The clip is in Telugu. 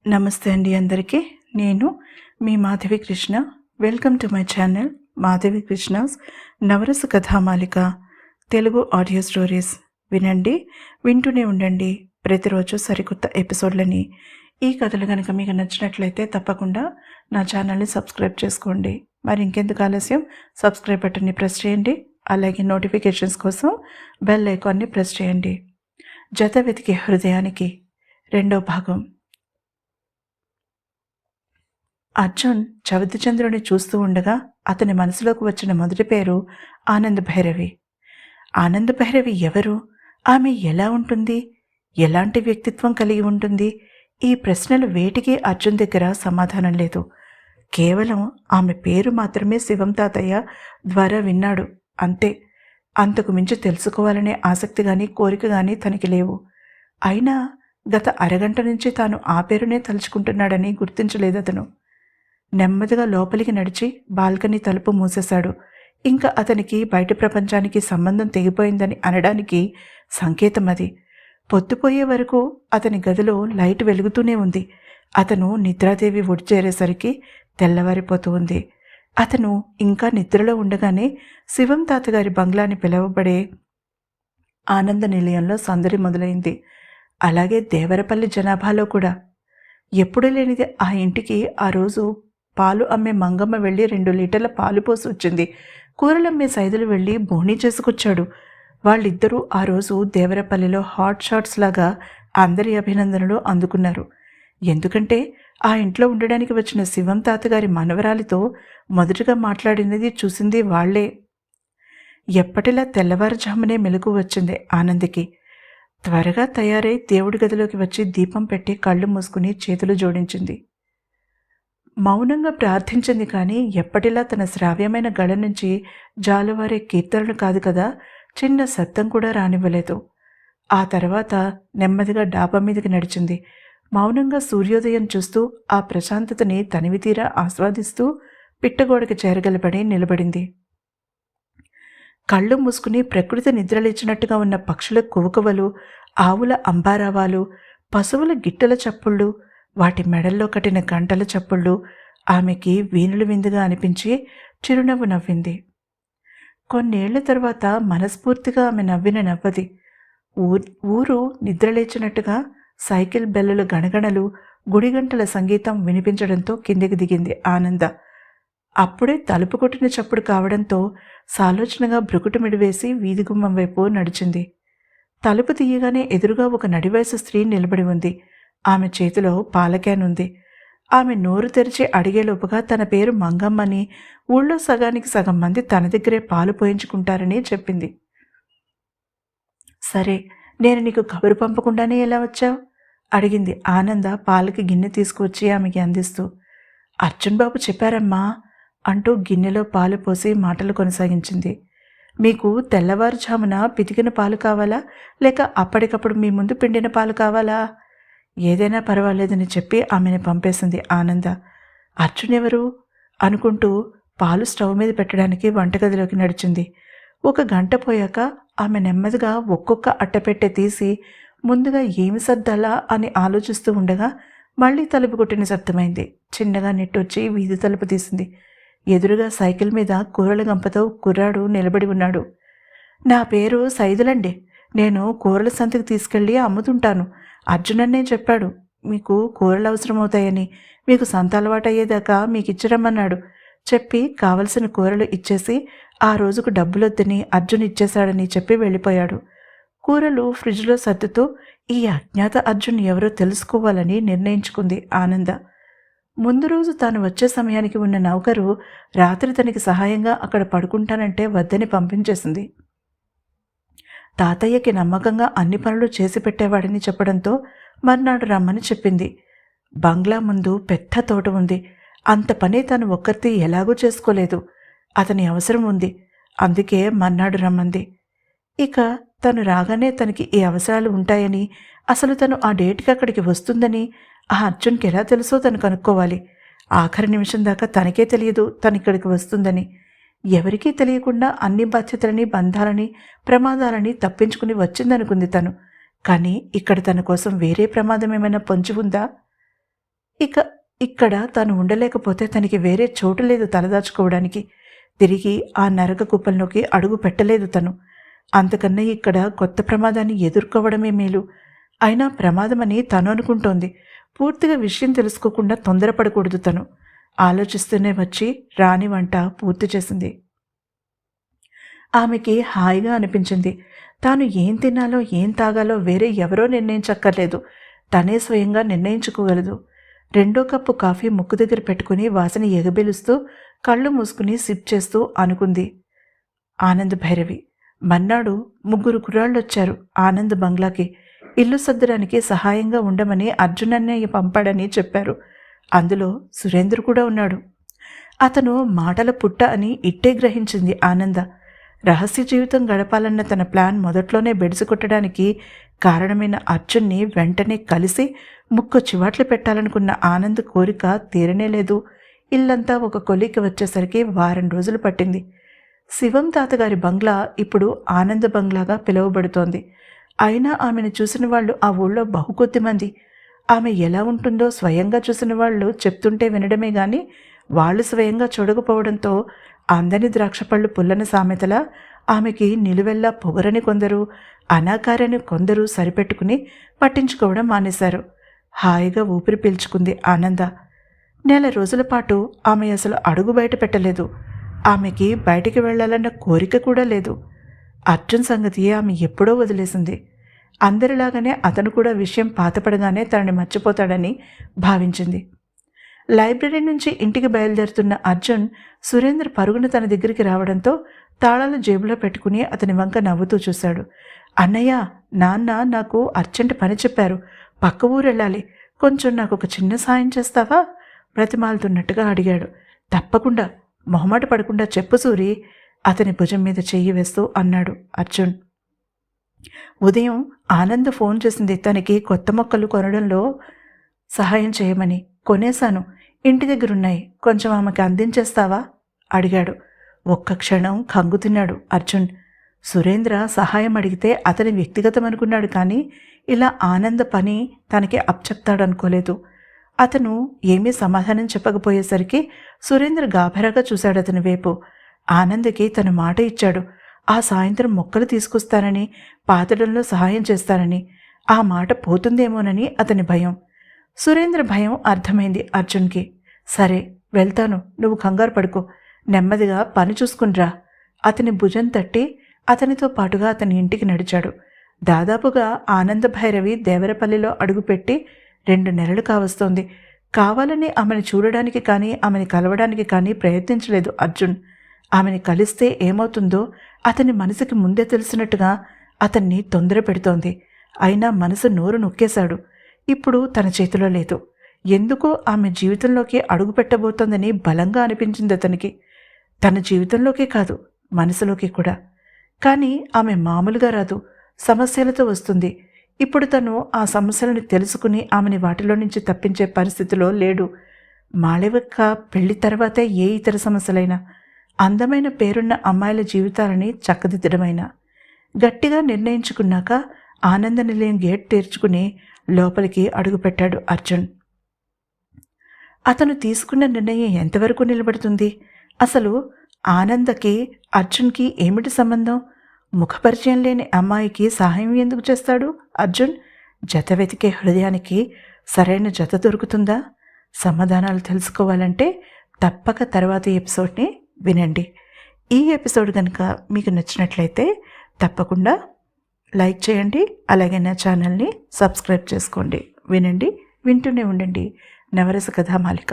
నమస్తే అండి అందరికీ. నేను మీ Madhavi Krishna. Welcome to my channel Madhavi Krishna's Navarasa Kathamalika Telugu audio stories. వినండి, వింటూనే ఉండండి. ప్రతిరోజు సరికొత్త ఎపిసోడ్లని. ఈ కథలు కనుక మీకు నచ్చినట్లయితే తప్పకుండా నా ఛానల్ని సబ్స్క్రైబ్ చేసుకోండి. మరి ఇంకెందుకు ఆలస్యం, సబ్స్క్రైబ్ బటన్ని ప్రెస్ చేయండి. అలాగే నోటిఫికేషన్స్ కోసం బెల్ ఐకాన్ని ప్రెస్ చేయండి. జత వెతికే హృదయానికి 2వ భాగం. అర్జున్ చవితిచంద్రుని చూస్తూ ఉండగా అతని మనసులోకి వచ్చిన మొదటి పేరు ఆనంద్ భైరవి. ఆనంద్ భైరవి ఎవరు? ఆమె ఎలా ఉంటుంది? ఎలాంటి వ్యక్తిత్వం కలిగి ఉంటుంది? ఈ ప్రశ్నలు వేటికి అర్జున్ దగ్గర సమాధానం లేదు. కేవలం ఆమె పేరు మాత్రమే శివం తాతయ్య ద్వారా విన్నాడు, అంతే. అంతకు మించి తెలుసుకోవాలనే ఆసక్తి కానీ కోరిక కానీ తనకి లేవు. అయినా గత అరగంట నుంచి తాను ఆ పేరునే తలుచుకుంటున్నాడని గుర్తించలేదతను. నెమ్మదిగా లోపలికి నడిచి బాల్కనీ తలుపు మూసేశాడు. ఇంకా అతనికి బయట ప్రపంచానికి సంబంధం తెగిపోయిందని అనడానికి సంకేతం అది. పొద్దుపోయే వరకు అతని గదిలో లైట్ వెలుగుతూనే ఉంది. అతను నిద్రాదేవి ఒడి చేరేసరికి తెల్లవారిపోతూ ఉంది. అతను ఇంకా నిద్రలో ఉండగానే శివం తాతగారి బంగ్లాని పిలువబడే ఆనంద నిలయంలో సందడి మొదలైంది. అలాగే దేవరపల్లి జనాభాలో కూడా. ఎప్పుడు లేనిది ఆ ఇంటికి ఆ రోజు పాలు అమ్మే మంగమ్మ వెళ్ళి 2 లీటర్ల పాలు పోసి వచ్చింది. కూరలమ్మే సైదులు వెళ్ళి బోణీ చేసుకొచ్చాడు. వాళ్ళిద్దరూ ఆ రోజు దేవరపల్లిలో హాట్ షాట్స్ లాగా అందరి అభినందనలు అందుకున్నారు. ఎందుకంటే ఆ ఇంట్లో ఉండడానికి వచ్చిన శివం తాతగారి మనవరాలితో మొదటగా మాట్లాడినది చూసింది వాళ్లే. ఎప్పటిలా తెల్లవారుజామునే మెలకు వచ్చింది ఆనందికి. త్వరగా తయారై దేవుడి గదిలోకి వచ్చి దీపం పెట్టి కళ్ళు మూసుకుని చేతులు జోడించింది. మౌనంగా ప్రార్థించింది, కానీ ఎప్పటిలా తన శ్రావ్యమైన గళ నుంచి జాలువారే కీర్తనలు కాదు కదా, చిన్న శబ్దం కూడా రానివ్వలేదు. ఆ తర్వాత నెమ్మదిగా డాబా మీదకి నడిచింది. మౌనంగా సూర్యోదయం చూస్తూ ఆ ప్రశాంతతని తనివితీరా ఆస్వాదిస్తూ పిట్టగోడకి చేరగలబడి నిలబడింది. కళ్ళు మూసుకుని ప్రకృతి నిద్రలేచినట్టుగా ఉన్న పక్షుల కువకువలు, ఆవుల అంబారావాలు, పశువుల గిట్టల చప్పుళ్ళు, వాటి మెడల్లో కట్టిన గంటల చప్పుళ్ళు ఆమెకి వీణులు విందుగా అనిపించి చిరునవ్వు నవ్వింది. కొన్నేళ్ల తర్వాత మనస్ఫూర్తిగా ఆమె నవ్విన నవ్వది. ఊరు నిద్రలేచినట్టుగా సైకిల్ బెల్లుల గణగణలు, గుడిగంటల సంగీతం వినిపించడంతో కిందికి దిగింది ఆనంద. అప్పుడే తలుపు కొట్టిన చప్పుడు కావడంతో సాలోచనగా భ్రుకుటు మిడివేసి వీధిగుమ్మం వైపు నడిచింది. తలుపు తీయగానే ఎదురుగా ఒక నడివయసు స్త్రీ నిలబడి ఉంది. ఆమె చేతిలో పాలక్యాన్ ఉంది. ఆమె నోరు తెరిచి అడిగేలోపుగా తన పేరు మంగమ్మని, ఊళ్ళో సగానికి సగం మంది తన దగ్గరే పాలు పోయించుకుంటారని చెప్పింది. సరే, నేను నీకు కబురు పంపకుండానే ఎలా వచ్చావు? అడిగింది ఆనంద పాలకి గిన్నె తీసుకువచ్చి ఆమెకి అందిస్తూ. అర్జున్ బాబు చెప్పారమ్మా అంటూ గిన్నెలో పాలు పోసి మాటలు కొనసాగించింది. మీకు తెల్లవారుజామున పితికిన పాలు కావాలా, లేక అప్పటికప్పుడు మీ ముందు పిండిన పాలు కావాలా? ఏదైనా పర్వాలేదని చెప్పి ఆమెను పంపేసింది ఆనంద. అర్జున్ ఎవరు అనుకుంటూ పాలు స్టవ్ మీద పెట్టడానికి వంటగదిలోకి నడిచింది. 1 గంట పోయాక ఆమె నెమ్మదిగా ఒక్కొక్క అట్టపెట్టె తీసి ముందుగా ఏమి సర్దాలా అని ఆలోచిస్తూ ఉండగా మళ్ళీ తలుపు కొట్టిన శబ్దమైంది. చిన్నగా నిట్టొచ్చి వీధి తలుపు తీసింది. ఎదురుగా సైకిల్ మీద కూరల గంపతో కుర్రాడు నిలబడి ఉన్నాడు. నా పేరు సైదులండి. నేను కూరల సంతకి తీసుకెళ్ళి అమ్ముతుంటాను. అర్జునన్నే చెప్పాడు మీకు కూరలు అవసరమవుతాయని. మీకు సంత అలవాటు అయ్యేదాకా మీకు ఇచ్చిరమ్మన్నాడు. చెప్పి కావలసిన కూరలు ఇచ్చేసి ఆ రోజుకు డబ్బులొద్దని అర్జున్ ఇచ్చేశాడని చెప్పి వెళ్ళిపోయాడు. కూరలు ఫ్రిడ్జ్లో సర్దుతూ ఈ అజ్ఞాత అర్జున్ ఎవరో తెలుసుకోవాలని నిర్ణయించుకుంది ఆనంద. ముందు రోజు తాను వచ్చే సమయానికి ఉన్న నౌకరు రాత్రి తనకి సహాయంగా అక్కడ పడుకుంటానంటే వద్దని పంపించేసింది. తాతయ్యకి నమ్మకంగా అన్ని పనులు చేసి పెట్టేవాడని చెప్పడంతో మర్నాడు రమ్మని చెప్పింది. బంగ్లా ముందు పెద్ద తోట ఉంది. అంత పని తను ఒక్కరితే ఎలాగూ చేసుకోలేదు. అతని అవసరం ఉంది, అందుకే మర్నాడు రమ్మంది. ఇక తను రాగానే తనకి ఈ అవసరాలు ఉంటాయని, అసలు తను ఆ డేట్కి అక్కడికి వస్తుందని ఆ అర్జున్కి ఎలా తెలుసో తను కనుక్కోవాలి. ఆఖరి నిమిషం దాకా తనకే తెలియదు తను ఇక్కడికి వస్తుందని. ఎవరికీ తెలియకుండా అన్ని బాధ్యతలని, బంధాలని, ప్రమాదాలని తప్పించుకుని వచ్చిందనుకుంది తను. కానీ ఇక్కడ తన కోసం వేరే ప్రమాదం ఏమైనా పొంచి ఉందా? ఇక ఇక్కడ తను ఉండలేకపోతే తనకి వేరే చోటు లేదు తలదాచుకోవడానికి. తిరిగి ఆ నరక కుప్పంలోకి అడుగు పెట్టలేదు తను. అంతకన్నా ఇక్కడ కొత్త ప్రమాదాన్ని ఎదుర్కోవడమే మేలు. అయినా ప్రమాదమని తను అనుకుంటోంది. పూర్తిగా విషయం తెలుసుకోకుండా తొందరపడకూడదు తను. ఆలోచిస్తూనే వచ్చి రాణి వంట పూర్తి చేసింది. ఆమెకి హాయిగా అనిపించింది. తాను ఏం తినాలో ఏం తాగాలో వేరే ఎవరో నిర్ణయించక్కర్లేదు. తనే స్వయంగా నిర్ణయించుకోగలదు. రెండో కప్పు కాఫీ ముక్కు దగ్గర పెట్టుకుని వాసన ఎగబెలుస్తూ కళ్ళు మూసుకుని సిప్ చేస్తూ అనుకుంది. ఆనంద్ భైరవి. మన్నాడు 3 కుర్రాళ్ళొచ్చారు ఆనంద్ బంగ్లాకి. ఇల్లు సర్దడానికి సహాయంగా ఉండమని అర్జున్ అన్నయ్య పంపాడని చెప్పారు. అందులో సురేంద్ర కూడా ఉన్నాడు. అతను మాటల పుట్ట అని ఇట్టే గ్రహించింది ఆనంద. రహస్య జీవితం గడపాలన్న తన ప్లాన్ మొదట్లోనే బెడిసికొట్టడానికి కారణమైన అర్జున్ని వెంటనే కలిసి ముక్కు చివాట్లు పెట్టాలనుకున్న ఆనంద్ కోరిక తీరనేలేదు. ఇల్లంతా ఒక కొలికి వచ్చేసరికి వారం రోజులు పట్టింది. శివం తాతగారి బంగ్లా ఇప్పుడు ఆనంద బంగ్లాగా పిలువబడుతోంది. అయినా ఆమెను చూసిన వాళ్ళు ఆ ఊళ్ళో బహుకొద్ది మంది. ఆమె ఎలా ఉంటుందో స్వయంగా చూసిన వాళ్ళు చెప్తుంటే వినడమే గాని వాళ్ళు స్వయంగా చూడకపోవడంతో అందని ద్రాక్షపళ్ళు పుల్లని సామెతలా ఆమెకి నిలువెల్లా పొగరని కొందరు, అనాకారని కొందరు సరిపెట్టుకుని పట్టించుకోవడం మానేశారు. హాయిగా ఊపిరి పీల్చుకుంది ఆనంద. 4 రోజుల పాటు ఆమె అసలు అడుగు బయట పెట్టలేదు. ఆమెకి బయటికి వెళ్లాలన్న కోరిక కూడా లేదు. అర్జున్ సంగతి ఆమె ఎప్పుడో వదిలేసింది. అందరిలాగానే అతను కూడా విషయం పాతపడగానే తనని మర్చిపోతాడని భావించింది. లైబ్రరీ నుంచి ఇంటికి బయలుదేరుతున్న అర్జున్ సురేంద్ర పరుగున తన దగ్గరికి రావడంతో తాళాలు జేబులో పెట్టుకుని అతని వంక నవ్వుతూ చూశాడు. అన్నయ్య, నాన్న నాకు అర్జెంట్ పని చెప్పారు. పక్క ఊరు వెళ్ళాలి. కొంచెం నాకు ఒక చిన్న సాయం చేస్తావా? ప్రతిమాలుతున్నట్టుగా అడిగాడు. తప్పకుండా, మొహమాట పడకుండా చెప్పు సూరి, అతని భుజం మీద చెయ్యి వేస్తూ అన్నాడు అర్జున్. ఉదయం ఆనంద్ ఫోన్ చేసింది తనకి కొత్త మొక్కలు కొనడంలో సహాయం చేయమని. కొనేశాను, ఇంటి దగ్గరున్నాయి, కొంచెం ఆమెకి అందించేస్తావా అడిగాడు. ఒక్క క్షణం కంగుతిన్నాడు అర్జున్. సురేంద్ర సహాయం అడిగితే అతని వ్యక్తిగతం అనుకున్నాడు కానీ ఇలా ఆనంద పని తనకి అప్పచెప్తాడనుకోలేదు. అతను ఏమీ సమాధానం చెప్పకపోయేసరికి సురేంద్ర గాభరాగా చూశాడు అతని వైపు. ఆనందకి తను మాట ఇచ్చాడు. ఆ సాయంత్రం మొక్కలు తీసుకొస్తానని, పాతడంలో సహాయం చేస్తానని. ఆ మాట పోతుందేమోనని అతని భయం. సురేంద్ర భయం అర్థమైంది అర్జున్కి. సరే వెళ్తాను, నువ్వు కంగారు పడుకో, నెమ్మదిగా పని చూసుకునిరా. అతని భుజం తట్టి అతనితో పాటుగా అతని ఇంటికి నడిచాడు. దాదాపుగా ఆనంద భైరవి దేవరపల్లిలో అడుగుపెట్టి 2 నెలలు కావస్తోంది. కావాలని ఆమెను చూడడానికి కానీ ఆమెని కలవడానికి కానీ ప్రయత్నించలేదు అర్జున్. ఆమెని కలిస్తే ఏమవుతుందో అతని మనసుకి ముందే తెలిసినట్టుగా అతన్ని తొందర పెడుతోంది. అయినా మనసు నోరు నొక్కేశాడు. ఇప్పుడు తన చేతిలో లేదు. ఎందుకో ఆమె జీవితంలోకి అడుగు పెట్టబోతోందని బలంగా అనిపించింది అతనికి. తన జీవితంలోకే కాదు, మనసులోకి కూడా. కానీ ఆమె మామూలుగా రాదు, సమస్యలతో వస్తుంది. ఇప్పుడు తను ఆ సమస్యలను తెలుసుకుని ఆమెని వాటిలో నుంచి తప్పించే పరిస్థితిలో లేడు. మాళవిక పెళ్లి తర్వాతే ఏ ఇతర సమస్యలైనా, అందమైన పేరున్న అమ్మాయిల జీవితాలని చక్కదిద్దడమైనా. గట్టిగా నిర్ణయించుకున్నాక ఆనంద నిలయం గేట్ తెరుచుకుని లోపలికి అడుగుపెట్టాడు అర్జున్. అతను తీసుకున్న నిర్ణయం ఎంతవరకు నిలబడుతుంది? అసలు ఆనందకి అర్జున్కి ఏమిటి సంబంధం? ముఖపరిచయం లేని అమ్మాయికి సహాయం ఎందుకు చేస్తాడు అర్జున్? జత వెతికే హృదయానికి సరైన జత దొరుకుతుందా? సమాధానాలు తెలుసుకోవాలంటే తప్పక తర్వాతి ఎపిసోడ్ని వినండి. ఈ ఎపిసోడ్ కనుక మీకు నచ్చినట్లయితే తప్పకుండా లైక్ చేయండి. అలాగే నా ఛానల్ని సబ్స్క్రైబ్ చేసుకోండి. వినండి, వింటూనే ఉండండి నవరస కథామాలిక.